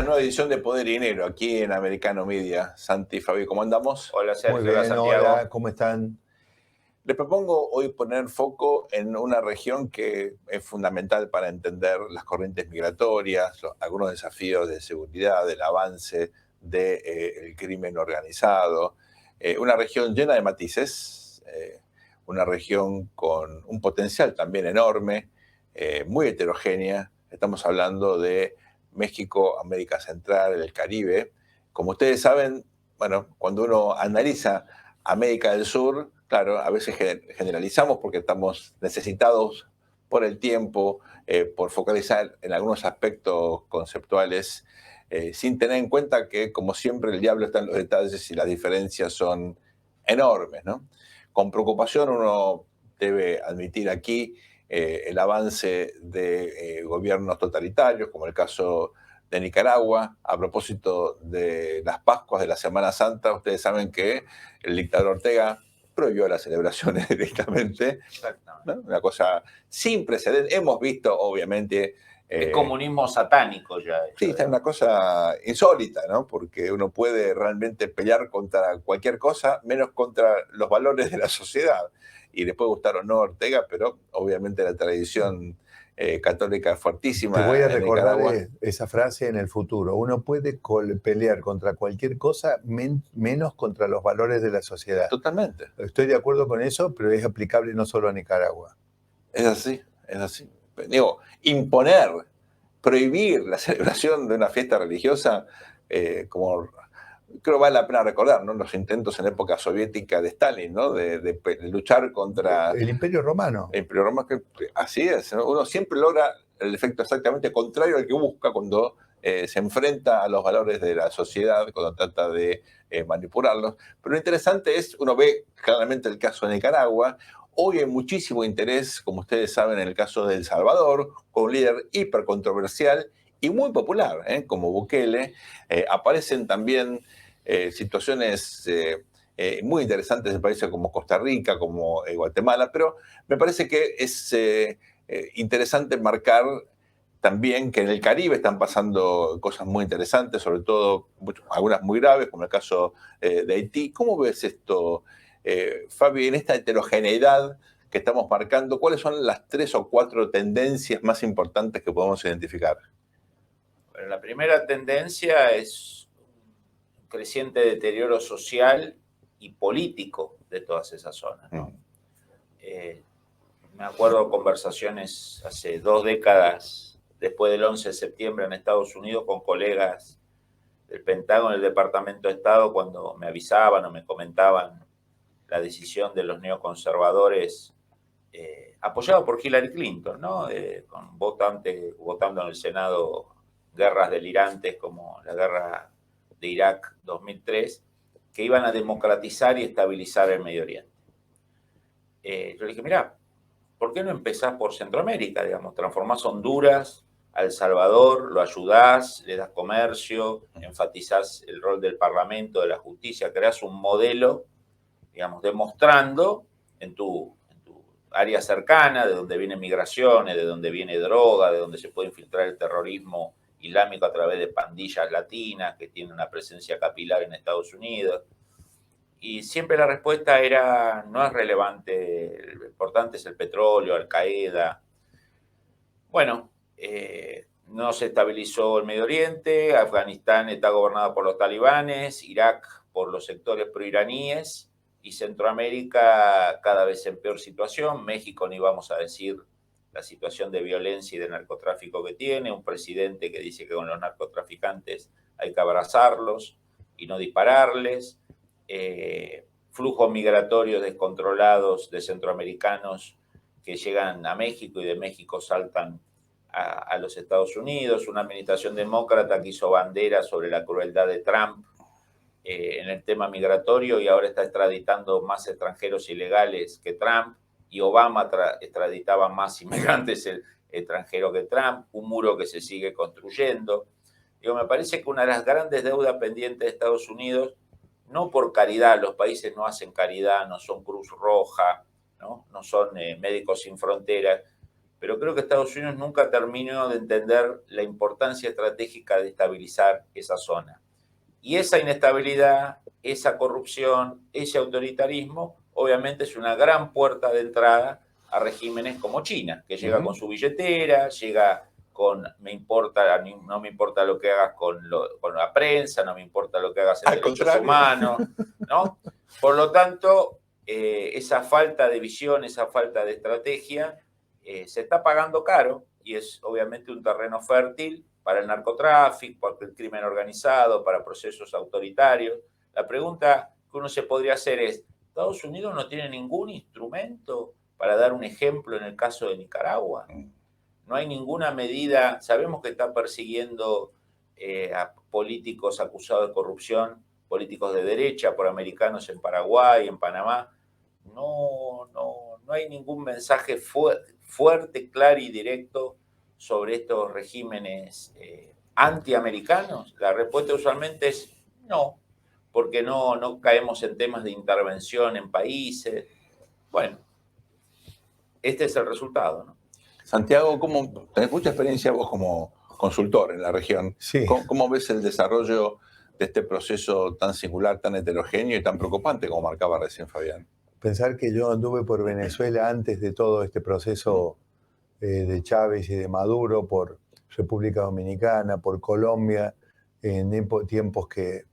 esta nueva edición de Poder y Dinero aquí en Americano Media. Santi, Fabi, ¿cómo andamos? Hola Muy Sergio, hola bien, Santiago. hola, ¿cómo están? Les propongo hoy poner foco en una región que es fundamental para entender las corrientes migratorias, algunos desafíos de seguridad, del avance del crimen organizado. Una región llena de matices, una región con un potencial también enorme, muy heterogénea. Estamos hablando de México, América Central, el Caribe. Como ustedes saben, bueno, cuando uno analiza América del Sur, claro, a veces generalizamos porque estamos necesitados por el tiempo, por focalizar en algunos aspectos conceptuales, sin tener en cuenta que, como siempre, el diablo está en los detalles y las diferencias son enormes, ¿no? Con preocupación uno debe admitir aquí el avance de gobiernos totalitarios, como el caso de Nicaragua. A propósito de las Pascuas de la Semana Santa, ustedes saben que el dictador Ortega prohibió las celebraciones directamente, ¿no? Una cosa sin precedentes. Hemos visto, obviamente... Es comunismo satánico ya. Sí, es una cosa insólita, ¿no? Porque uno puede realmente pelear contra cualquier cosa, menos contra los valores de la sociedad. Y le puede gustar o no Ortega, pero obviamente la tradición católica es fuertísima. Te voy a en recordar Nicaragua. esa frase en el futuro. Uno puede pelear contra cualquier cosa menos contra los valores de la sociedad. Totalmente. Estoy de acuerdo con eso, pero es aplicable no solo a Nicaragua. Es así, es así. Digo, imponer, prohibir la celebración de una fiesta religiosa, como creo vale la pena recordar, ¿no? Los intentos en época soviética de Stalin, ¿no? De luchar contra El Imperio Romano. el Imperio Romano. Así es, ¿no? Uno siempre logra el efecto exactamente contrario al que busca cuando se enfrenta a los valores de la sociedad, cuando trata de manipularlos. Pero lo interesante es, uno ve claramente el caso de Nicaragua. Hoy hay muchísimo interés, como ustedes saben, en el caso de El Salvador, con un líder hipercontroversial y muy popular, como Bukele. Aparecen también situaciones muy interesantes de países como Costa Rica, como Guatemala, pero me parece que es interesante marcar también que en el Caribe están pasando cosas muy interesantes, sobre todo algunas muy graves, como el caso de Haití. ¿Cómo ves esto, Fabi, en esta heterogeneidad que estamos marcando? ¿Cuáles son las 3 o 4 tendencias más importantes que podemos identificar? Bueno, la primera tendencia es un creciente deterioro social y político de todas esas zonas, ¿no? Me acuerdo de conversaciones hace 2 décadas, después del 11 de septiembre en Estados Unidos, con colegas del Pentágono, del Departamento de Estado, cuando me avisaban o me comentaban la decisión de los neoconservadores, apoyado por Hillary Clinton, ¿no? Votando en el Senado guerras delirantes como la guerra de Irak 2003, que iban a democratizar y estabilizar el Medio Oriente. Yo le dije, mirá, ¿por qué no empezás por Centroamérica? Digamos, transformás Honduras a El Salvador, lo ayudás, le das comercio, enfatizás el rol del Parlamento, de la justicia, creás un modelo, digamos, demostrando en tu área cercana, de donde vienen migraciones, de donde viene droga, de donde se puede infiltrar el terrorismo islámico a través de pandillas latinas que tienen una presencia capilar en Estados Unidos. Y siempre la respuesta era, no es relevante, lo importante es el petróleo, Al-Qaeda. Bueno, no se estabilizó el Medio Oriente, Afganistán está gobernado por los talibanes, Irak por los sectores proiraníes y Centroamérica cada vez en peor situación. México, ni vamos a decir la situación de violencia y de narcotráfico que tiene, un presidente que dice que con los narcotraficantes hay que abrazarlos y no dispararles, flujos migratorios descontrolados de centroamericanos que llegan a México y de México saltan a los Estados Unidos, una administración demócrata que hizo bandera sobre la crueldad de Trump en el tema migratorio y ahora está extraditando más extranjeros ilegales que Trump, y Obama extraditaba más inmigrantes extranjeros que Trump, un muro que se sigue construyendo. Digo, me parece que una de las grandes deudas pendientes de Estados Unidos, no por caridad, los países no hacen caridad, no son Cruz Roja, no son Médicos Sin Fronteras, pero creo que Estados Unidos nunca terminó de entender la importancia estratégica de estabilizar esa zona. Y esa inestabilidad, esa corrupción, ese autoritarismo, obviamente es una gran puerta de entrada a regímenes como China, que llega con su billetera, llega con no me importa lo que hagas con la prensa, no me importa lo que hagas en derechos humanos, ¿no? Por lo tanto, esa falta de visión, esa falta de estrategia, se está pagando caro y es obviamente un terreno fértil para el narcotráfico, para el crimen organizado, para procesos autoritarios. La pregunta que uno se podría hacer es, ¿Estados Unidos no tiene ningún instrumento para dar un ejemplo en el caso de Nicaragua? No hay ninguna medida, sabemos que está persiguiendo a políticos acusados de corrupción, políticos de derecha, por americanos en Paraguay, en Panamá. No hay ningún mensaje fuerte, claro y directo sobre estos regímenes antiamericanos. La respuesta usualmente es no, porque no caemos en temas de intervención en países. Bueno, este es el resultado, ¿no? Santiago, tenés mucha experiencia vos como consultor en la región. Sí. ¿Cómo ves el desarrollo de este proceso tan singular, tan heterogéneo y tan preocupante como marcaba recién Fabián? Pensar que yo anduve por Venezuela antes de todo este proceso de Chávez y de Maduro, por República Dominicana, por Colombia, en tiempos que,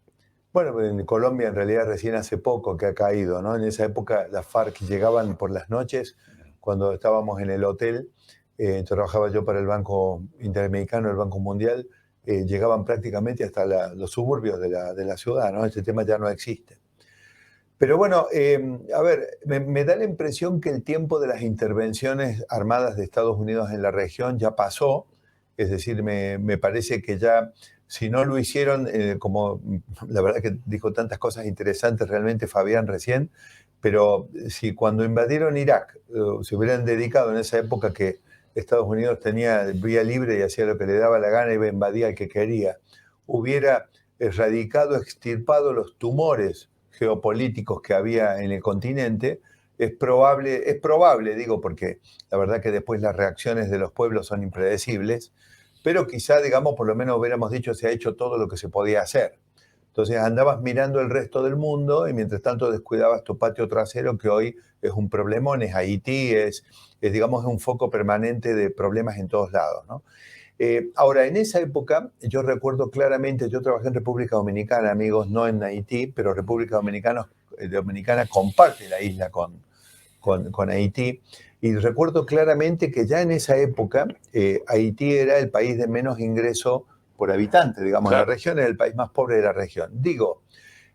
bueno, en Colombia en realidad recién hace poco que ha caído, ¿no? En esa época las FARC llegaban por las noches, cuando estábamos en el hotel, trabajaba yo para el Banco Interamericano, el Banco Mundial, llegaban prácticamente hasta los suburbios de la ciudad, ¿no? Este tema ya no existe. Pero bueno, a ver, me da la impresión que el tiempo de las intervenciones armadas de Estados Unidos en la región ya pasó, es decir, me parece que ya, si no lo hicieron, como la verdad que dijo tantas cosas interesantes realmente Fabián recién, pero si cuando invadieron Irak se hubieran dedicado en esa época que Estados Unidos tenía vía libre y hacía lo que le daba la gana y invadía al que quería, hubiera erradicado, extirpado los tumores geopolíticos que había en el continente, es probable, digo, porque la verdad que después las reacciones de los pueblos son impredecibles, pero quizá, digamos, por lo menos hubiéramos dicho se ha hecho todo lo que se podía hacer. Entonces andabas mirando el resto del mundo y mientras tanto descuidabas tu patio trasero, que hoy es un problemón, es Haití, digamos, es un foco permanente de problemas en todos lados, ¿no? Ahora, en esa época, yo recuerdo claramente, yo trabajé en República Dominicana, amigos, no en Haití, pero República Dominicana comparte la isla con Haití, y recuerdo claramente que ya en esa época Haití era el país de menos ingreso por habitante, digamos, claro. En la región era el país más pobre de la región. Digo,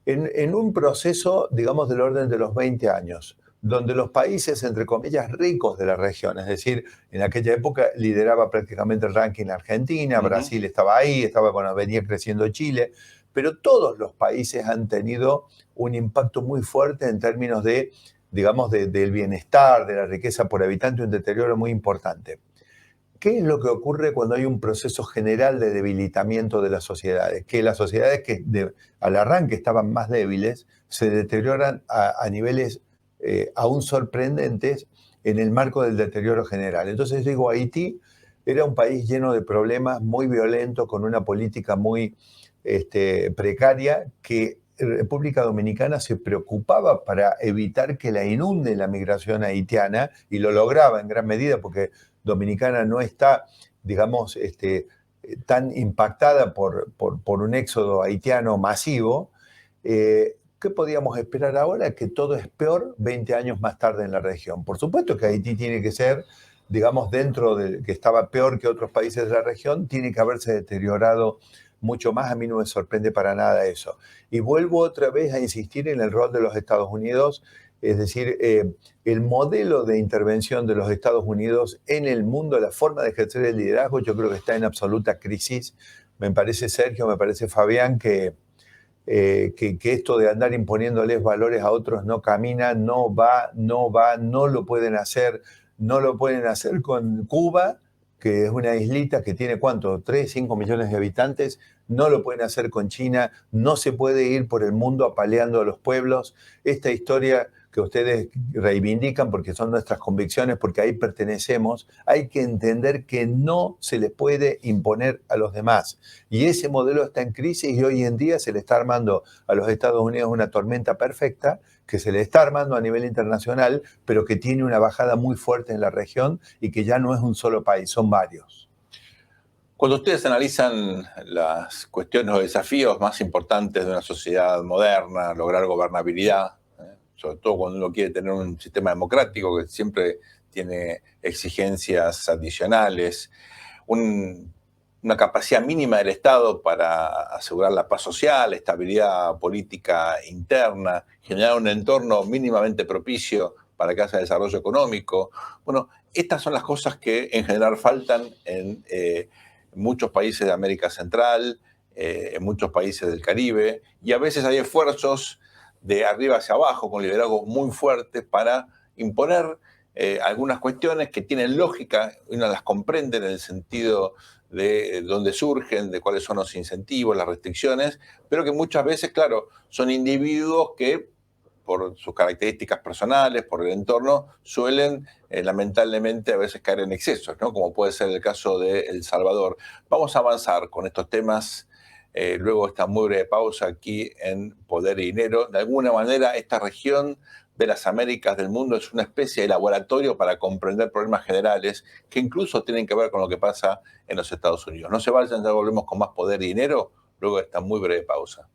en un proceso, digamos, del orden de los 20 años, donde los países, entre comillas, ricos de la región, es decir, en aquella época lideraba prácticamente el ranking Argentina, Brasil estaba ahí, bueno, venía creciendo Chile, pero todos los países han tenido un impacto muy fuerte en términos de, digamos, del bienestar, de la riqueza por habitante, un deterioro muy importante. ¿Qué es lo que ocurre cuando hay un proceso general de debilitamiento de las sociedades? Que las sociedades que al arranque estaban más débiles se deterioran a niveles aún sorprendentes en el marco del deterioro general. Entonces digo, Haití era un país lleno de problemas, muy violento, con una política muy precaria, que República Dominicana se preocupaba para evitar que la inunde la migración haitiana, y lo lograba en gran medida porque Dominicana no está, digamos, tan impactada por un éxodo haitiano masivo. ¿Qué podíamos esperar ahora? Que todo es peor 20 años más tarde en la región. Por supuesto que Haití tiene que ser, digamos, dentro de que estaba peor que otros países de la región, tiene que haberse deteriorado mucho más. A mí no me sorprende para nada eso. Y vuelvo otra vez a insistir en el rol de los Estados Unidos, es decir, el modelo de intervención de los Estados Unidos en el mundo, la forma de ejercer el liderazgo, yo creo que está en absoluta crisis. Me parece, Sergio, me parece, Fabián, que esto de andar imponiéndoles valores a otros no camina, no lo pueden hacer. No lo pueden hacer con Cuba, que es una islita que tiene, ¿cuánto? 3, 5 millones de habitantes. No lo pueden hacer con China. No se puede ir por el mundo apaleando a los pueblos. Esta historia que ustedes reivindican porque son nuestras convicciones, porque ahí pertenecemos, hay que entender que no se le puede imponer a los demás. Y ese modelo está en crisis y hoy en día se le está armando a los Estados Unidos una tormenta perfecta que se le está armando a nivel internacional, pero que tiene una bajada muy fuerte en la región y que ya no es un solo país, son varios. Cuando ustedes analizan las cuestiones o desafíos más importantes de una sociedad moderna, lograr gobernabilidad, sobre todo cuando uno quiere tener un sistema democrático que siempre tiene exigencias adicionales, una capacidad mínima del Estado para asegurar la paz social, estabilidad política interna, generar un entorno mínimamente propicio para que haya desarrollo económico. Bueno, estas son las cosas que en general faltan en muchos países de América Central, en muchos países del Caribe, y a veces hay esfuerzos de arriba hacia abajo, con liderazgos muy fuertes para imponer algunas cuestiones que tienen lógica, uno las comprende en el sentido de dónde surgen, de cuáles son los incentivos, las restricciones, pero que muchas veces, claro, son individuos que por sus características personales, por el entorno, suelen lamentablemente a veces caer en excesos, ¿no? Como puede ser el caso de El Salvador. Vamos a avanzar con estos temas luego de esta muy breve pausa aquí en Poder y Dinero. De alguna manera, esta región de las Américas del mundo es una especie de laboratorio para comprender problemas generales que incluso tienen que ver con lo que pasa en los Estados Unidos. No se vayan, ya volvemos con más Poder y Dinero luego de esta muy breve pausa.